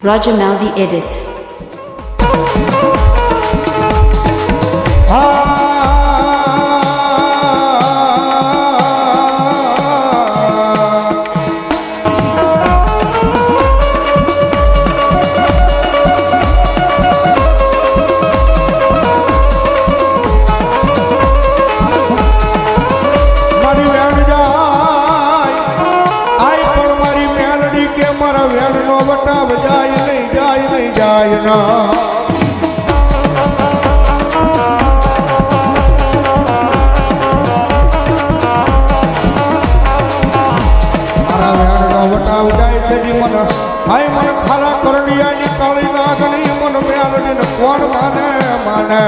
Raja Maldi edit. હાય મને ખાલા કરડિયાની કાળી નાગણી મન મેલડીને કોણ માને માને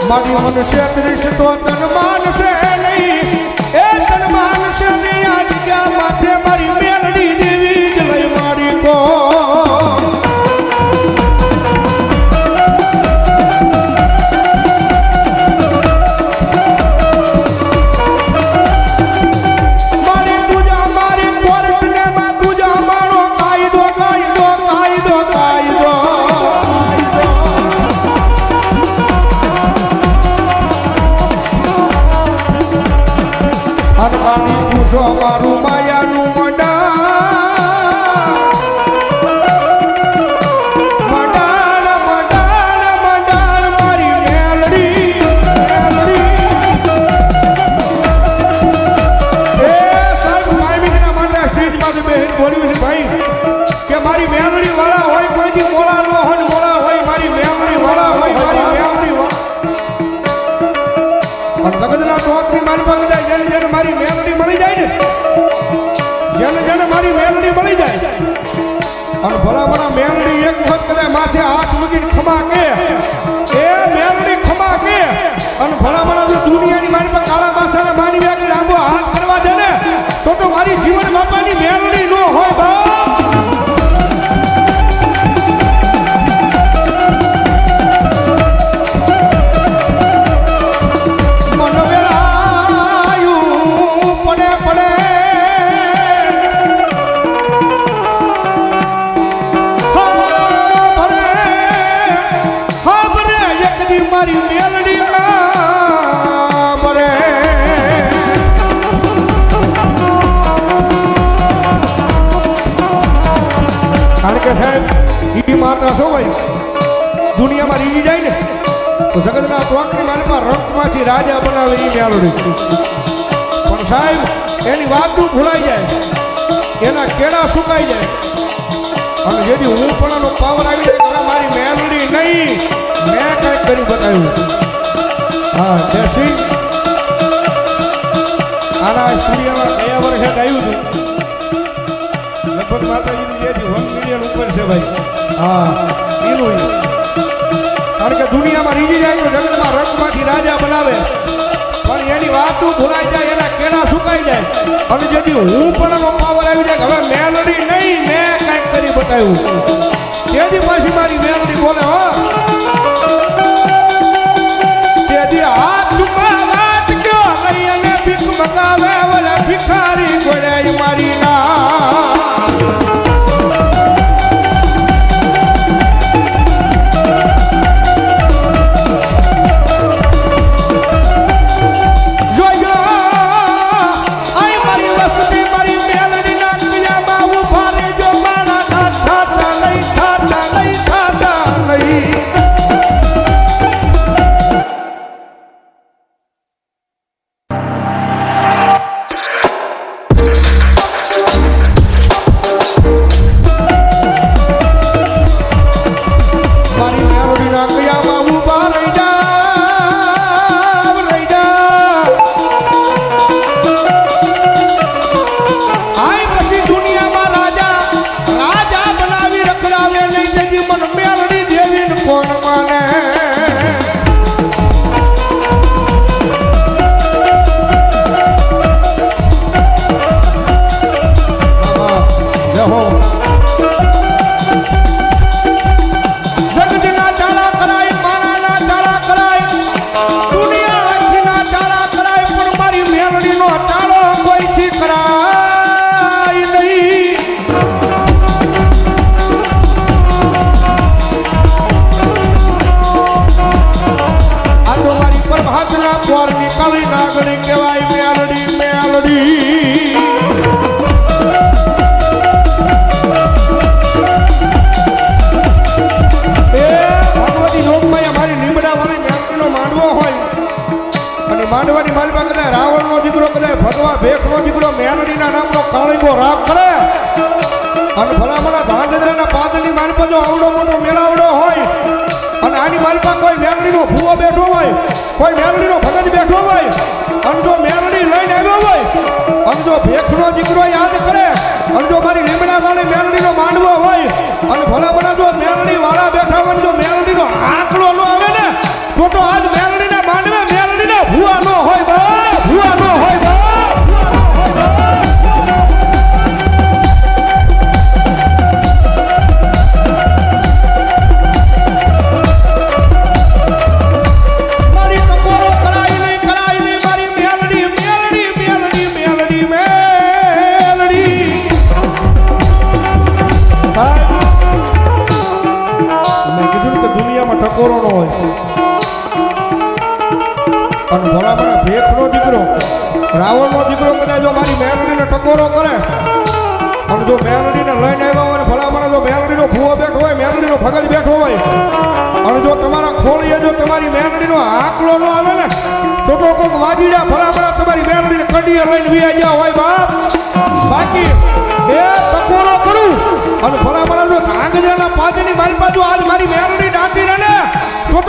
મારી મનુષ્ય ત્રીસ તો તન માનશે નહીં એ તન માનશે નહીં આ જગ્યા માથે મારી મેલડી દેવી જ લઈ મારી કો મારી પૂજા મારી કોર્ટને માં પૂજા મારો કાયદો કાયદો કાયદો કાયદો હનુમાની પૂછો મારું માયાનું મંડાણ મારી મેલડી એ સાહેબ કાયમીના મંડા સ્ટેજમાંથી બેહીને બોલ્યું છે ભાઈ કે મારી મેલડી વાળા હોય કોઈ દી મોળા ન હોય મોળા હોય મારી મેલડી વાળા હોય મારી મેલડી પણ લગનના ચોકની મારી પાસે જેને મારી મેલડી મળી જાય ને જેને મારી મેલડી મળી જાય અને ભલા મેલડી એક વખત કદાચ માથે હાથ મૂકીને ખમા કે એ મેલડી ખમા કે અને ભલા જો દુનિયાની મારી પાસે કાળા માથાને માની વ્યાગ લાંબો હાથ કરવા દે ને તો મારી જીવન બાપાની મેલડી ન હોય બા મારી મેલડી બરે કારણ કે સાહેબ ઈ માતા શું હોય દુનિયામાં રીજી જાય ને તો જગતના ચોકની માલમાં રંગમાંથી રાજા બનાવે ઈ મેલડી પણ સાહેબ એની વાતું ભૂલાઈ જાય એના કેળા સુકાઈ જાય અને જેથી હું પણ પાવર આવી જાય મારી મેલડી નહીં મેં કંઈક કરી બતાવ્યું હા જયશ્રી આના સ્ટુડિયોમાં ગયા વર્ષે ગાયું હતું લગભગ માતાજીની જેથી 1 મિલિયન ઉપર છે ભાઈ હા એનું કારણ કે દુનિયામાં રીજી જાય તો જગતમાં રંગમાંથી રાજા બનાવે પણ એની વાતું ભૂલાઈ જાય એના કેળા સુકાઈ જાય અને જેથી હું પણ પાવર આવી જાય હવે મેલડી નહીં મેં કંઈક કરી બતાવ્યું તેથી પાછી મારી મેલડી બોલે હો હાથમાં વાત કયો લઈ અને ભીખ મગાવે ઓલા ભિખારી ગોળાઈ મારી ના ઉપર હાથના પોરની કાળી નાગણી કહેવાય મેલડી મેલડી માંડવાની માલપા કદાચ રાવણનો દીકરો કદાચ ભગવા ભેખનો દીકરો મેલડીના નામનો કાળીગો રાગ કરે અને ભલામણા ધાંધ્રાના પાદની માલપા જો આવડો મોટો મેળાવડો હોય અને આની માલપા કોઈ મેલડીનો ભૂવો બેઠો હોય કોઈ મેલડીનો ભગત બેઠો હોય અને જો મેલડી લઈને આવ્યો હોય અને જો ભેખનો દીકરો યાદ કરે અને જો મારી લીમડા વાળી મેલડીનો માંડવો હોય અને ભલામણા જો મેલડી વાળા બેઠા હોય જો મેલડીનો આંકડો ન આવે ને તો આજ મેલડીના માંડવે મેલડીના ભૂવા નો હોય બા ભૂવા નો હોય બા મારી ટકોરો કરાઈ નહીં મારી મેલડી મેલડી મેલડી મેલડી મેલડી મેં કીધું કે દુનિયામાં ટકોરો નો હોય અને ભલામણા ભેખનો દીકરો રાવણનો દીકરો કદાચ જો મારી મેલડીને ટકોરો કરે અને જો મેલડીને લઈને આવ્યા હોય ભલામણા જો મેલડીનો ભૂવો બેઠો હોય મેલડીનો ભગત બેઠો હોય અને જો તમારા ખોળીએ જો તમારી મેલડીનો આંકડો ન આવે ને તો કોઈક વાજીડા ભલામણા તમારી મેલડીને કડીએ લઈને વી ગયા હોય બાપ બાકી એ ટકોરો કરું અને ભલામણા જો આંગજાના પાદની મારી બાજુ આજ મારી મેલડી ડાકી રહે ને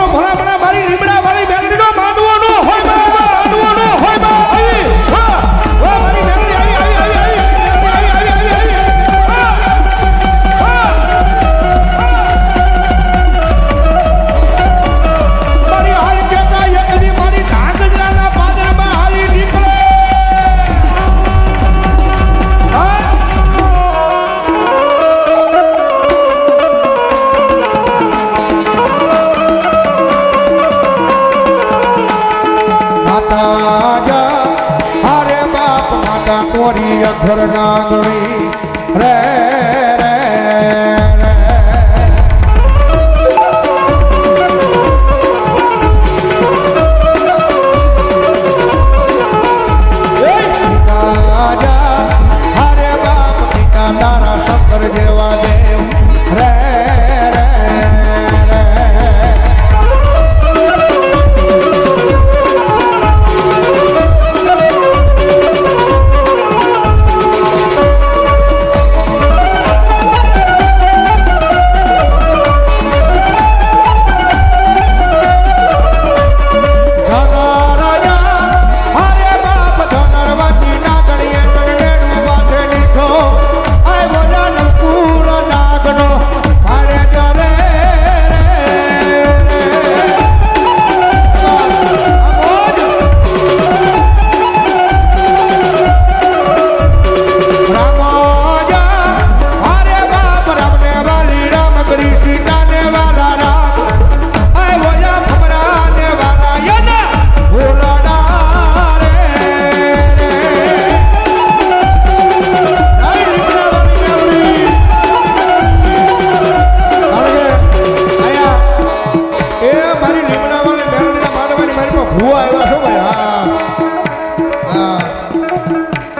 તો ભલામણા મારી રીમડા વાળી મેલડીનો માંડવો ન હોય બા માંડવો ન હોય બા આવી હા મારી મેલડી આવી મારી હાલ કેતા એકદી મારી ઢાંગજરાના પાદરમાં હાલી નીકળે કોરી અખર નાગણી રે રે હરે બાપ પિતા તારા શંકર જેવા દેવ રે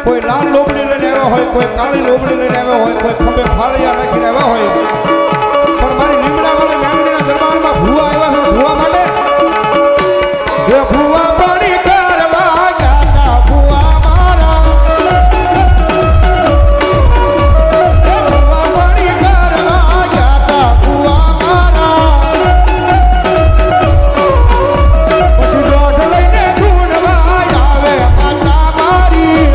કોઈ લાલ લોબડી લઈને આવ્યા હોય કોઈ કાળી લોબડી લઈને આવ્યા હોય કોઈ ખંભે ફાળિયા નાખીને આવ્યા હોય પણ મારી લીમડા વાળી મેલડીના દરબારમાં ભૂવા આવ્યા છે ભૂવા માટે એ ભૂવા પાણી કરવા ગયા ભૂવા મારા ભૂવા પાણી કરવા ગયા ભૂવા મારા પછી દોઢ લઈને ઢૂંઢવા આવે માતા મારી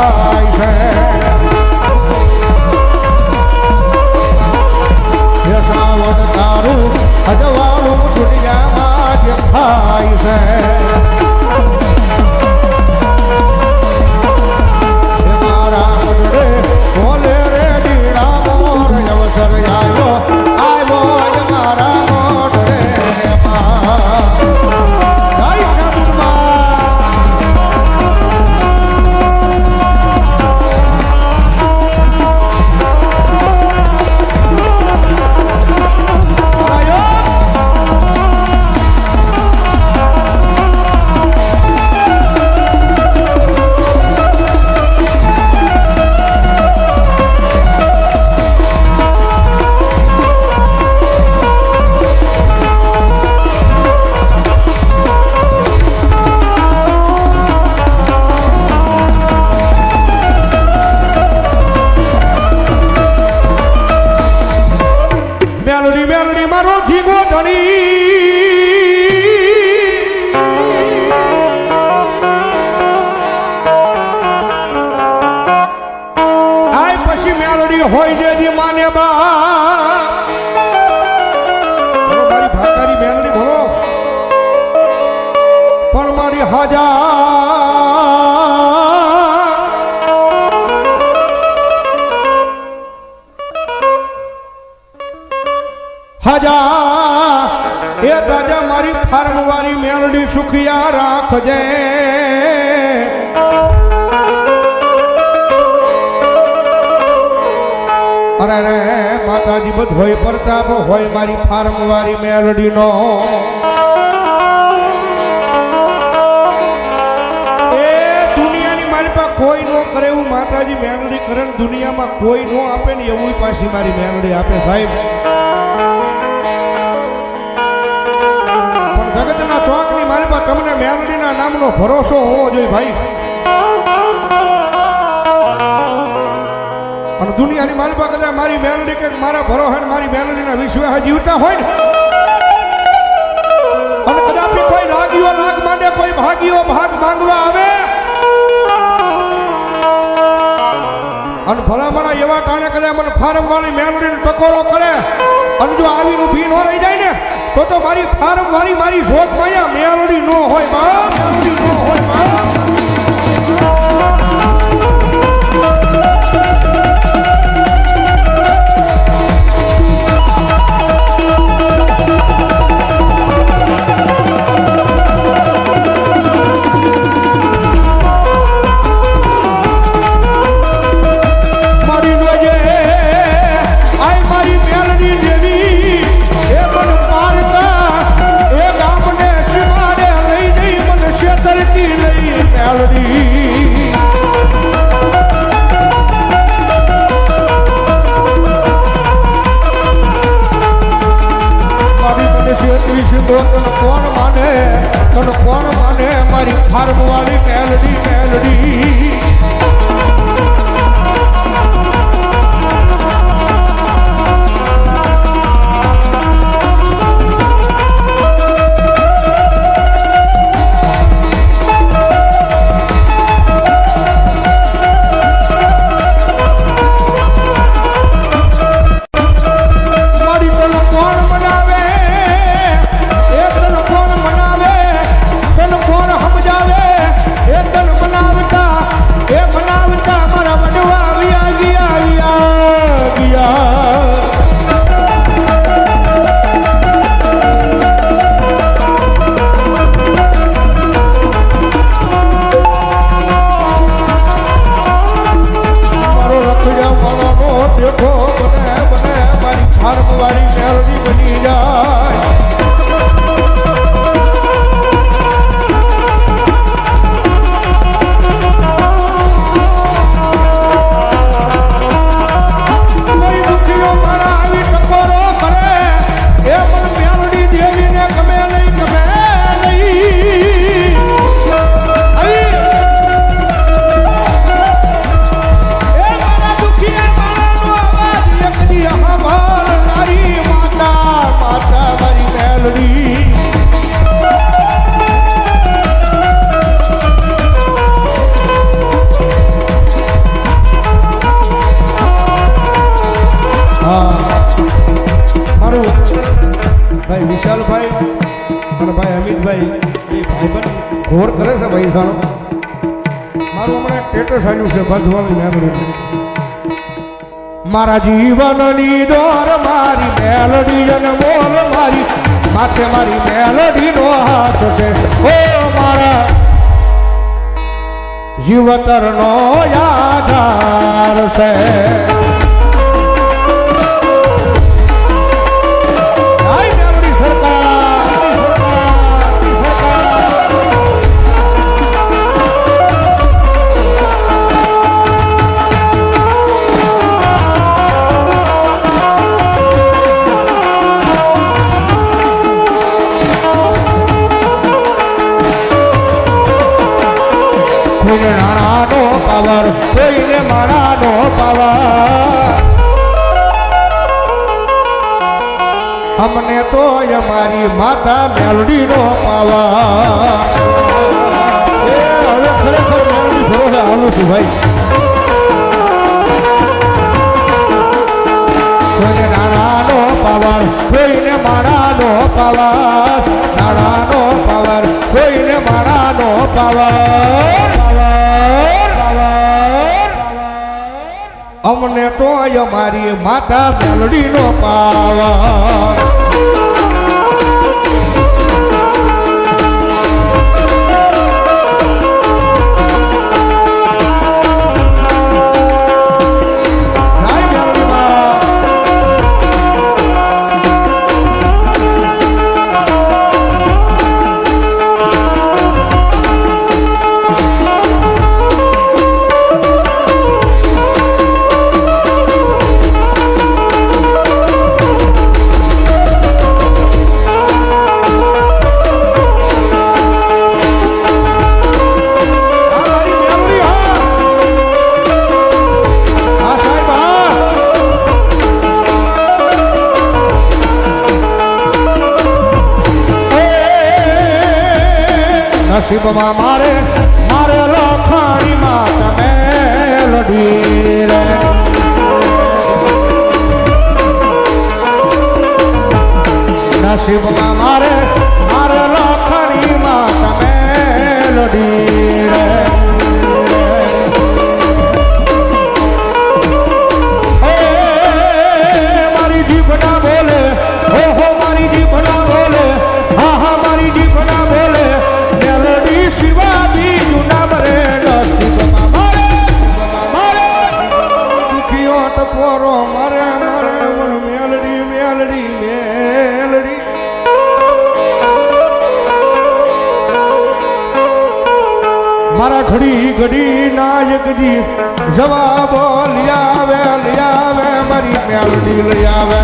થાય છે હે શ્રાવણ તારું અજવાળું દુનિયામાં જ થાય છે હે મારા મનડે બોલે રે દીડા મોર અવસર આવ્યો આવ્યો મારા મોઢે મેલડી મેલડી મારો જીગો ધણી આય પછી મેલડી હોય જેથી માને બા બોલો મારી ભાતારી મેલડી બોલો પણ મારી હાજા હજા એ તાજા મારી ફાર્મ વાળી મેલડી સુખિયા રાખજે અરે રે માતાજી બધોય પ્રતાપ હોય મારી ફાર્મ વાળી મેલડી નો એ દુનિયાની મારી પાસે કોઈ નો કરે એવું માતાજી મેલડી કરે ને દુનિયામાં કોઈ નો આપે ને એવું પાછી મારી મેલડી આપે સાહેબ જગતના ચોકની મારી પાસે તમને મેલડીના નામનો ભરોસો હોવો જોઈએ ભાઈ અને દુનિયાની મારી પાસે કદાચ મારી મેલડી કે મારા ભરોસે મારી મેલડીના વિશ્વાસ જીવતા હોય ને અને કદાચ કોઈ લાગ્યો લાગ માંડે કોઈ ભાગ્યો ભાગ માંગવા આવે અને ભલામણા એવા ટાણે કદાચ મને ફાર્મ વાળી મેલડીને ટકોરો કરે અને જો આવીનું ભી ન રહી જાય ને તો મારી ફાર્મ વાળી મારી શોધ માયા મેલડી નો હોય બાપ મેલડી નો હોય બાપ મારી નજે આય મારી મેલડી દેવી એ મને પારતા એ ગામને શિવાડે લઈ જઈ મને શેતરતી લઈ ઘોર કરે છે ભાઈ સારો મારું હમણાં સ્ટેટસ આવ્યું છે બંધવાની મેમરી મારા જીવનની દોર મારી મેલડી અને બોલ મારી માથે મારી મેલડી નો હાથ છે ઓ મારા જીવતર નો આધાર છે નાણાનો પાવર કોઈને માણાનો પાવર અમને તો અમારી માતા મેલડીનો પાવર હવે ખરેખર મેલડી ભરોસે હાલું છું ભાઈ કોઈને નાણાનો પાવર કોઈને માણાનો પાવર નાણાનો પાવર કોઈને માણાનો પાવર અમને તો અમારી માતા મેલડીનો પાવર નસીબમાં મારે મારે લખાણીમાં તમે લડી રે નસીબમાં મારે મારે લખાણીમાં તમે લડી રે મારી જીભ ના બોલે ઓહો મારી જીભ ના બોલે હા હા મારી જીભ ના બોલે શિવા બીજું ના મરે નસીબમાં મારે દુખીઓ ટપોરો મરે મરે મન મેલડી મેલડી મેલડી મારા ઘડી ઘડી નાયકજી જવાબ લઈ આવે મારી મેલડી લઈ આવે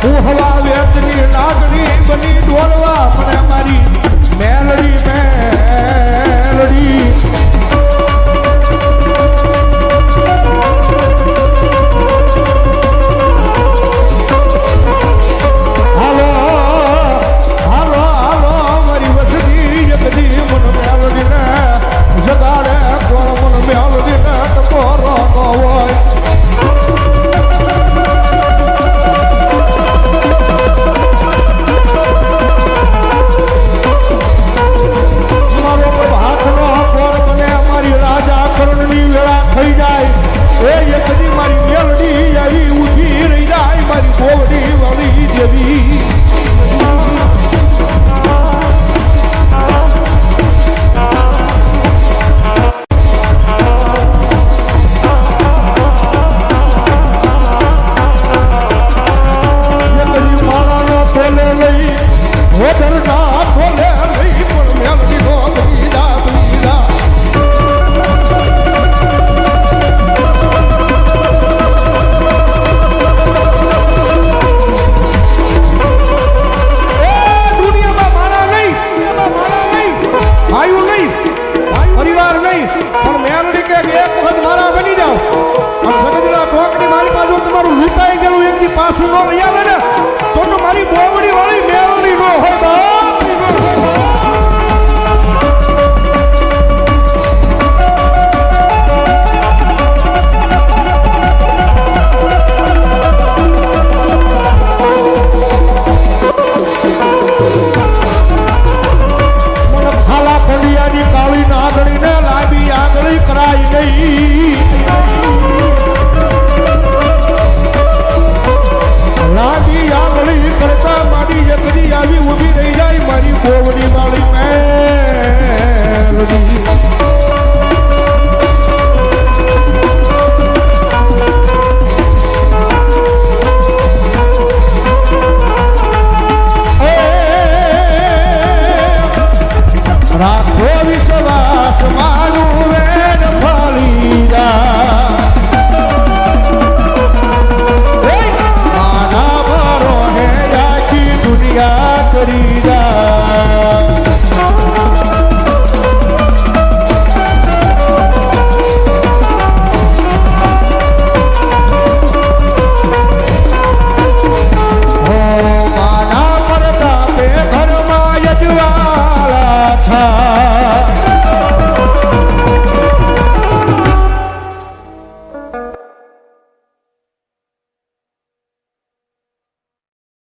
હું હવા વેચની લાગણી બની મારું લૂંટાઈ ગયેલું એક દી પાછું ન લઈ આવે ને તો મારી બોવડી વાળી મેળવણી ન હોય બા